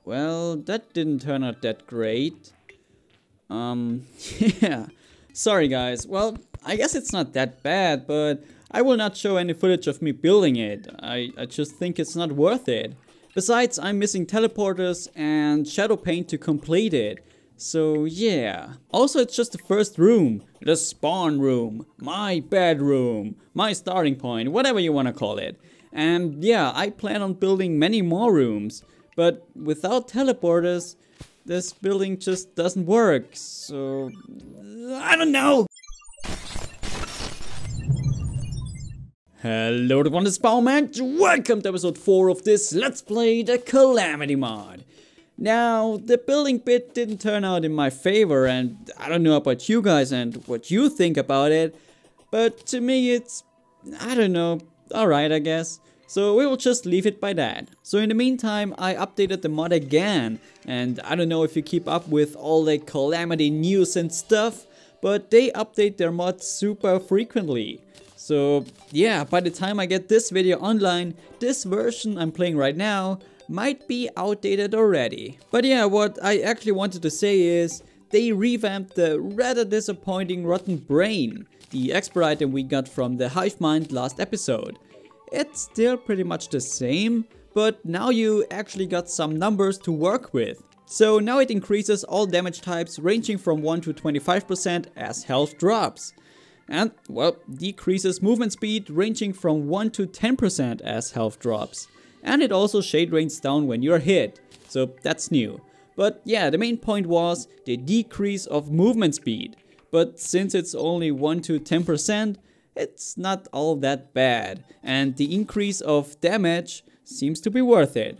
well, that didn't turn out that great. Yeah. Sorry guys, well, I guess it's not that bad, but I will not show any footage of me building it. I just think it's not worth it. Besides, I'm missing teleporters and shadow paint to complete it. So yeah. Also, it's just the first room. The spawn room. My bedroom. My starting point. Whatever you wanna call it. And yeah, I plan on building many more rooms. But without teleporters, this building just doesn't work. So I don't know. Hello everyone, it's Baumax. Welcome to episode 4 of this Let's Play the Calamity mod. Now, the building bit didn't turn out in my favor, and I don't know about you guys and what you think about it, but to me it's, I don't know, alright I guess. So we will just leave it by that. So in the meantime, I updated the mod again, and I don't know if you keep up with all the Calamity news and stuff, but they update their mods super frequently. So yeah, by the time I get this video online, this version I'm playing right now might be outdated already. But yeah, what I actually wanted to say is they revamped the rather disappointing Rotten Brain, the expert item we got from the Hive Mind last episode. It's still pretty much the same, but now you actually got some numbers to work with. So now it increases all damage types ranging from 1 to 25% as health drops. And, well, decreases movement speed ranging from 1 to 10% as health drops. And it also shade rains down when you're hit, so that's new. But yeah, the main point was the decrease of movement speed. But since it's only 1 to 10%, it's not all that bad. And the increase of damage seems to be worth it.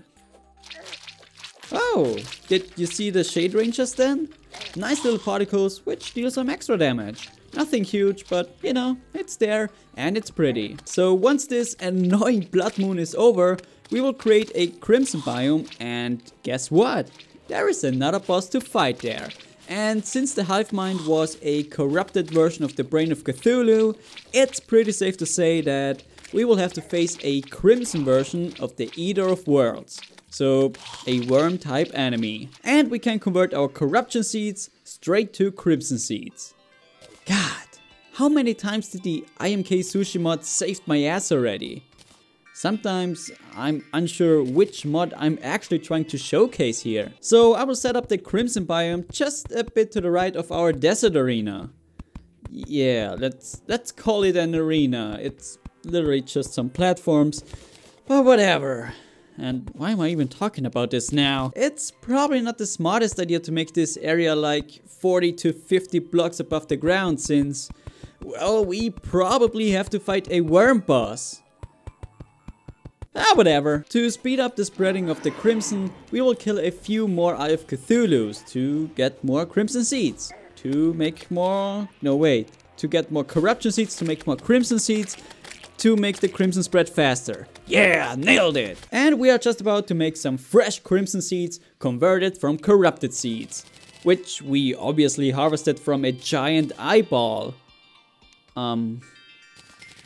Oh, did you see the shade ranges then? Nice little particles which deal some extra damage. Nothing huge, but you know, it's there and it's pretty. So once this annoying blood moon is over, we will create a crimson biome, and guess what? There is another boss to fight there. And since the Hive Mind was a corrupted version of the Brain of Cthulhu, it's pretty safe to say that we will have to face a crimson version of the Eater of Worlds. So a worm type enemy. And we can convert our corruption seeds straight to crimson seeds. God, how many times did the IMK Sushi mod saved my ass already? Sometimes I'm unsure which mod I'm actually trying to showcase here. So I will set up the crimson biome just a bit to the right of our desert arena. Yeah, let's call it an arena. It's literally just some platforms, but whatever. And why am I even talking about this now? It's probably not the smartest idea to make this area like 40 to 50 blocks above the ground since, well, we probably have to fight a worm boss. Whatever. To speed up the spreading of the crimson, we will kill a few more Eye of Cthulhu's to get more crimson seeds. To make more... no wait. To get more corruption seeds, to make more crimson seeds, to make the crimson spread faster. Yeah, nailed it! And we are just about to make some fresh crimson seeds converted from corrupted seeds, which we obviously harvested from a giant eyeball.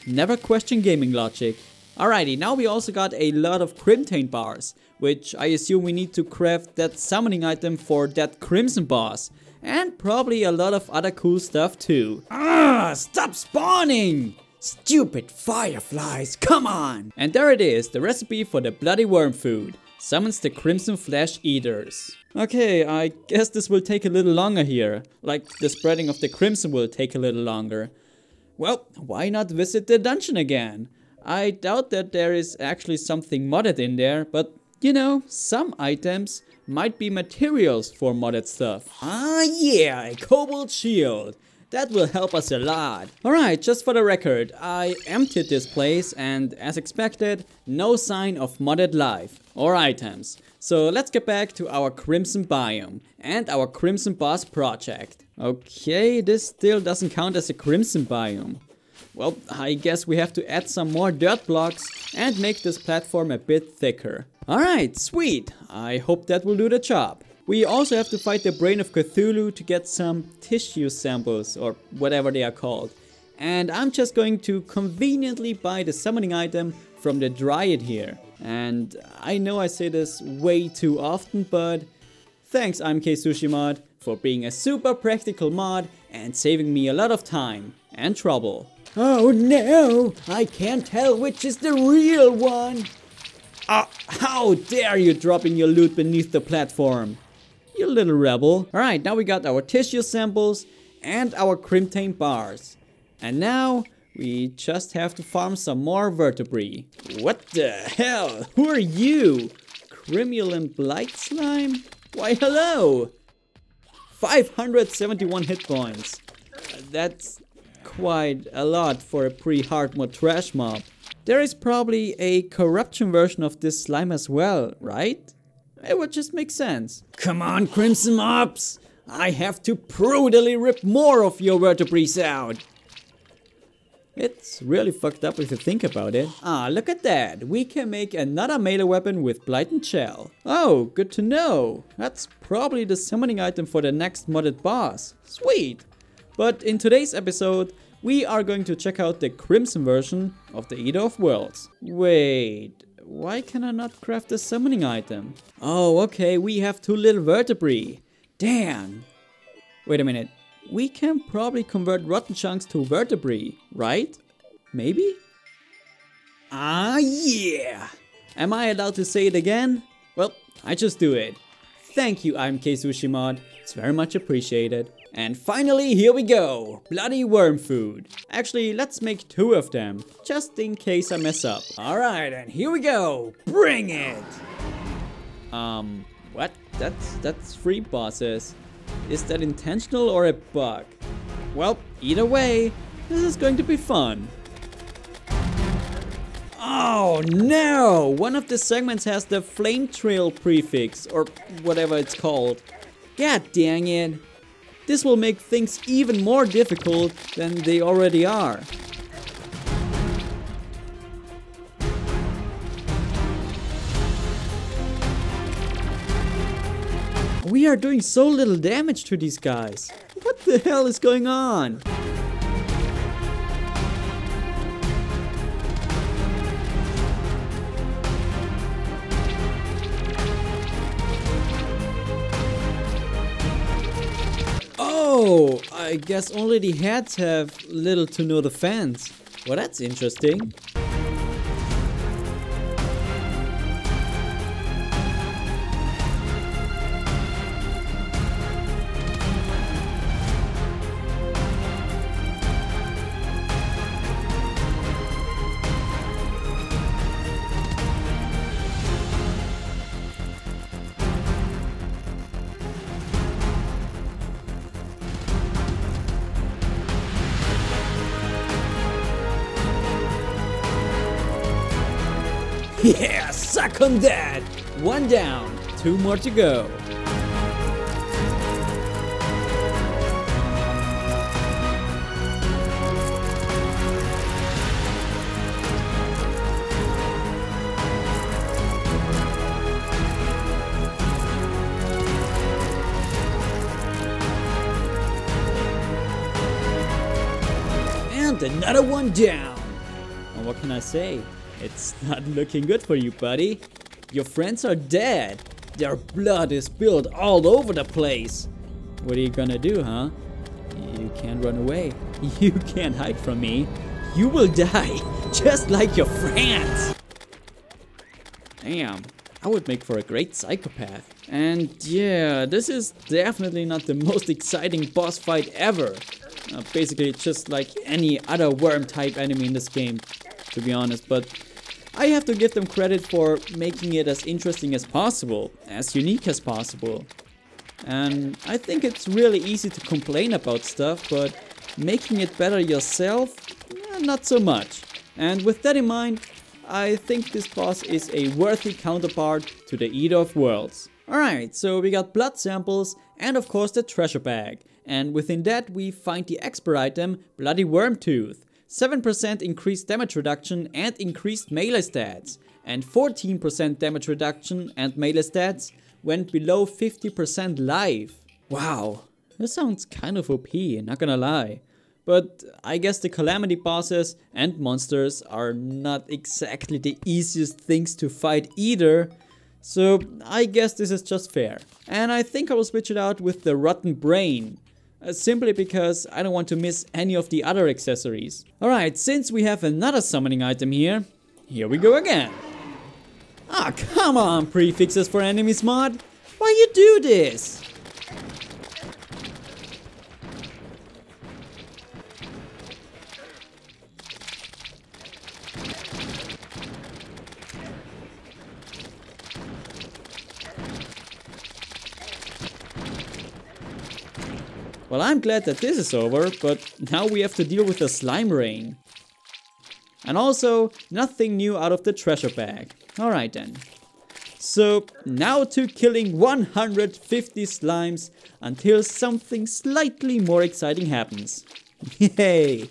Never question gaming logic. Alrighty, now we also got a lot of Crimtane bars, which I assume we need to craft that summoning item for that crimson boss. And probably a lot of other cool stuff too. Stop spawning! Stupid fireflies, come on! And there it is, the recipe for the bloody worm food. Summons the crimson flesh eaters. Okay, I guess this will take a little longer here. Like the spreading of the crimson will take a little longer. Well, why not visit the dungeon again? I doubt that there is actually something modded in there, but you know, some items might be materials for modded stuff. Ah yeah, a cobalt shield. That will help us a lot. Alright, just for the record, I emptied this place and as expected, no sign of modded life or items. So let's get back to our crimson biome and our crimson boss project. Okay, this still doesn't count as a crimson biome. Well, I guess we have to add some more dirt blocks and make this platform a bit thicker. Alright, sweet. I hope that will do the job. We also have to fight the Brain of Cthulhu to get some tissue samples, or whatever they are called. And I'm just going to conveniently buy the summoning item from the Dryad here. And I know I say this way too often, but thanks IMK Sushi Mod for being a super practical mod and saving me a lot of time and trouble. Oh no, I can't tell which is the real one. How dare you dropping your loot beneath the platform, you little rebel. Alright, now we got our tissue samples and our Crimtane bars. And now we just have to farm some more vertebrae. What the hell? Who are you? Cromulent Blight Slime? Why hello! 571 hit points. That's quite a lot for a pre-hard mode trash mob. There is probably a corruption version of this slime as well, right? It would just make sense. Come on, Crimson Mobs! I have to brutally rip more of your vertebrae out. It's really fucked up if you think about it. Ah, look at that. We can make another melee weapon with Blighted Shell. Oh, good to know. That's probably the summoning item for the next modded boss. Sweet. But in today's episode, we are going to check out the Crimson version of the Eater of Worlds. Wait, why can I not craft the summoning item? Oh, okay, we have two little vertebrae. Damn. Wait a minute. We can probably convert rotten chunks to vertebrae, right? Maybe? Ah, yeah! Am I allowed to say it again? Well, I just do it. Thank you, IMK Sushi Mod. It's very much appreciated. And finally, here we go! Bloody worm food. Actually, let's make 2 of them, just in case I mess up. Alright, and here we go! Bring it! What? That's 3 bosses. Is that intentional or a bug? Well, either way, this is going to be fun. Oh no! One of the segments has the flame trail prefix, or whatever it's called. God dang it! This will make things even more difficult than they already are. We are doing so little damage to these guys. What the hell is going on? Oh, I guess only the heads have little to no defense. Well, that's interesting. Yeah, suck on that! 1 down, 2 more to go. And another 1 down. And what can I say? It's not looking good for you, buddy. Your friends are dead. Their blood is spilled all over the place. What are you gonna do, huh? You can't run away. You can't hide from me. You will die, just like your friends. Damn, I would make for a great psychopath. And yeah, this is definitely not the most exciting boss fight ever. Basically, it's just like any other worm type enemy in this game, to be honest, but I have to give them credit for making it as interesting as possible, as unique as possible. And I think it's really easy to complain about stuff, but making it better yourself, not so much. And with that in mind, I think this boss is a worthy counterpart to the Eater of Worlds. Alright, so we got blood samples and of course the treasure bag. And within that we find the expert item, Bloody Worm Tooth. 7% increased damage reduction and increased melee stats, and 14% damage reduction and melee stats when below 50% life. Wow, this sounds kind of OP, not gonna lie. But I guess the Calamity bosses and monsters are not exactly the easiest things to fight either. So I guess this is just fair. And I think I will switch it out with the Rotten Brain. Simply because I don't want to miss any of the other accessories. Alright, since we have another summoning item here we go again. Ah, come on, prefixes for enemies mod. Why you do this? Well, I'm glad that this is over, but now we have to deal with the slime rain. And also, nothing new out of the treasure bag. Alright then. So, now to killing 150 slimes until something slightly more exciting happens. Yay!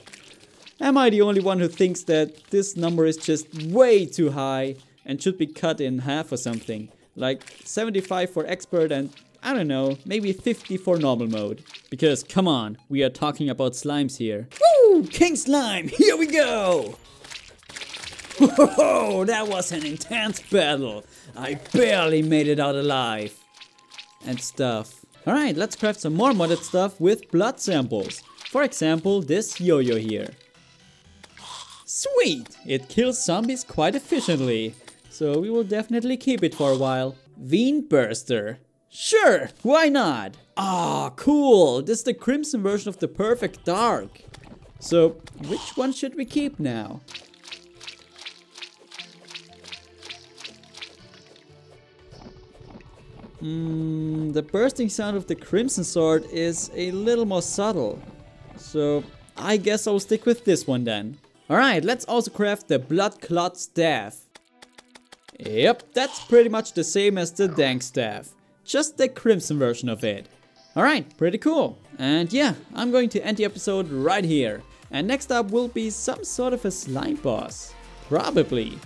Am I the only one who thinks that this number is just way too high and should be cut in half or something? Like 75 for expert and I don't know, maybe 50 for normal mode. Because come on, we are talking about slimes here. Woo! King Slime, here we go! Whoa, that was an intense battle. I barely made it out alive. And stuff. Alright, let's craft some more modded stuff with blood samples. For example, this yo-yo here. Sweet! It kills zombies quite efficiently. So we will definitely keep it for a while. Vein Burster. Sure, why not? Ah, cool. This is the Crimson version of the Perfect Dark. So, which one should we keep now? The bursting sound of the Crimson Sword is a little more subtle. So, I guess I'll stick with this one then. Alright, let's also craft the Blood Clot Staff. Yep, that's pretty much the same as the Dank Staff. Just the Crimson version of it. Alright, pretty cool. And yeah, I'm going to end the episode right here. And next up will be some sort of a slime boss. Probably.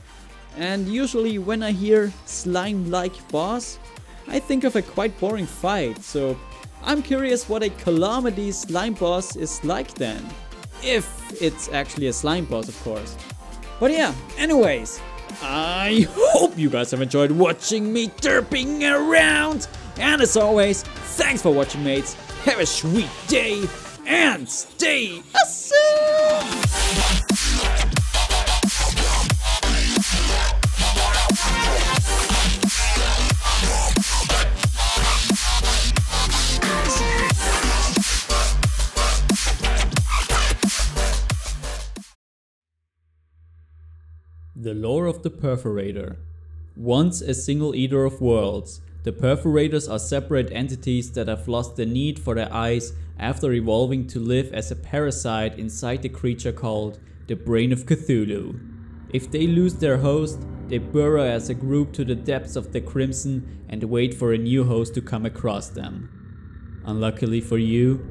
And usually when I hear slime-like boss, I think of a quite boring fight. So I'm curious what a Calamity slime boss is like then. If it's actually a slime boss, of course. But yeah, anyways. I hope you guys have enjoyed watching me derping around. And as always, thanks for watching, mates. Have a sweet day and stay awesome! The lore of the Perforator. Once a single eater of worlds, the Perforators are separate entities that have lost the need for their eyes after evolving to live as a parasite inside the creature called the Brain of Cthulhu. If they lose their host, they burrow as a group to the depths of the Crimson and wait for a new host to come across them. Unluckily for you,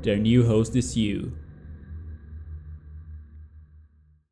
their new host is you.